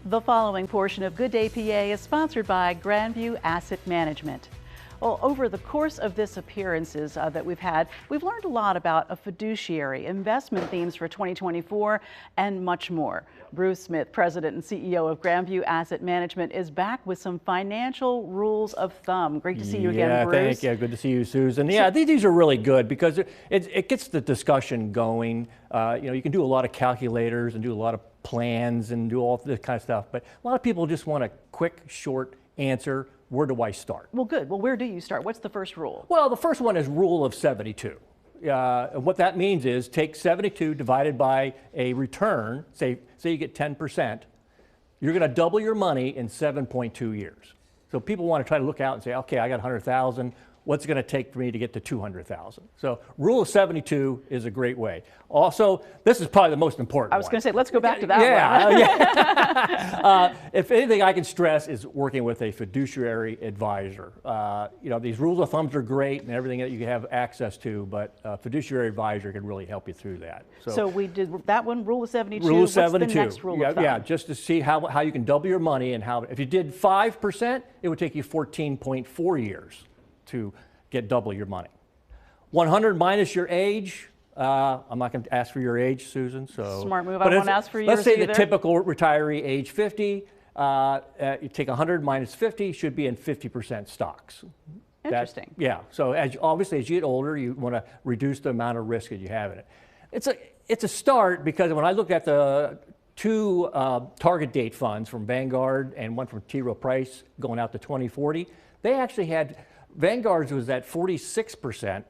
The following portion of Good Day PA is sponsored by Grandview Asset Management. Well, over the course of this appearances that we've had, we've learned a lot about a fiduciary, investment themes for 2024, and much more. Bruce Smith, President and CEO of Grandview Asset Management, is back with some financial rules of thumb. Great to see you again, Bruce. Thank you. Good to see you, Susan. Yeah, these are really good because it gets the discussion going. You can do a lot of calculators and do a lot of plans and do all this kind of stuff, but a lot of people just want a quick, short answer. Where do I start? Well, good. Well, where do you start? What's the first rule? Well, the first one is rule of 72. What that means is take 72 divided by a return. Say you get 10%. You're going to double your money in 7.2 years. So people want to try to look out and say, okay, I got 100,000. What's it going to take for me to get to 200,000? So rule of 72 is a great way. Also, this is probably the most important one. I was going to say, let's go back to that one. Yeah. If anything I can stress is working with a fiduciary advisor. These rules of thumbs are great and everything that you have access to, but a fiduciary advisor can really help you through that. So we did that one, rule of 72. Rule of 72. What's the next rule of thumb? Yeah, just to see how you can double your money and how, if you did 5%, it would take you 14.4 years to get double your money. 100 minus your age. I'm not going to ask for your age, Susan. So smart move. I won't ask for yours. Let's say either. The typical retiree, age 50. You take 100 minus 50, should be in 50% stocks. Interesting. So obviously, as you get older, you want to reduce the amount of risk that you have in it. It's a start because when I looked at the two target date funds from Vanguard and one from T. Rowe Price going out to 2040, they actually had. Vanguard's was at 46%,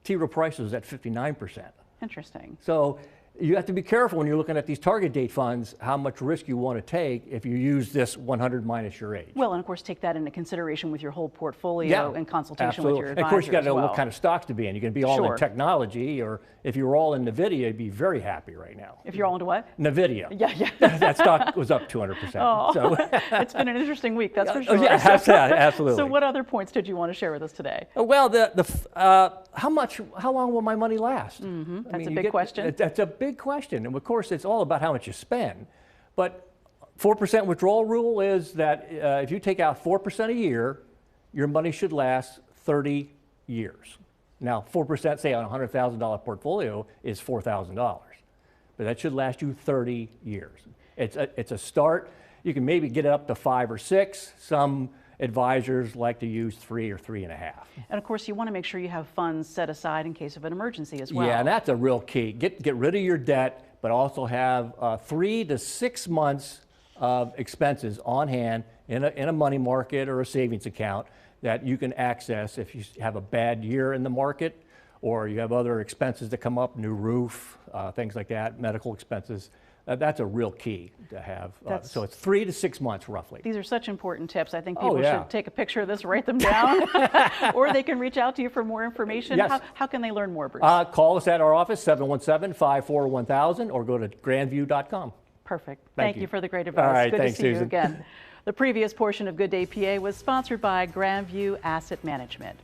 T. Rowe Price was at 59%. Interesting. So you have to be careful when you're looking at these target date funds, how much risk you want to take if you use this 100 minus your age. Well, and of course, take that into consideration with your whole portfolio and consultation with your advisor. And of course, you got to know what kind of stocks to be in. You can be all in technology, or if you were all in NVIDIA, you'd be very happy right now. If you're all into what? NVIDIA. Yeah. That stock was up 200%. Oh, so. It's been an interesting week, that's for sure. Yeah, absolutely. So what other points did you want to share with us today? Well, how long will my money last? That's a big question. That's a big question. And of course, it's all about how much you spend. But 4% withdrawal rule is that if you take out 4% a year, your money should last 30 years. Now, 4%, say on a $100,000 portfolio, is $4,000. But that should last you 30 years. It's a start. You can maybe get it up to 5 or 6. Some advisors like to use 3 or 3.5. And of course, you want to make sure you have funds set aside in case of an emergency as well. Yeah, and that's a real key. Get rid of your debt, but also have 3 to 6 months of expenses on hand in a money market or a savings account that you can access if you have a bad year in the market, or you have other expenses that come up, new roof, things like that, medical expenses. That's a real key to have. So it's 3 to 6 months roughly. These are such important tips. I think people should take a picture of this, write them down, or they can reach out to you for more information. Yes. How can they learn more, Bruce? Call us at our office, 717-541-1000, or go to grandview.com. Perfect. Thank you for the great advice. All right, Good thanks, to see Susan. you again. The previous portion of Good Day PA was sponsored by Grandview Asset Management.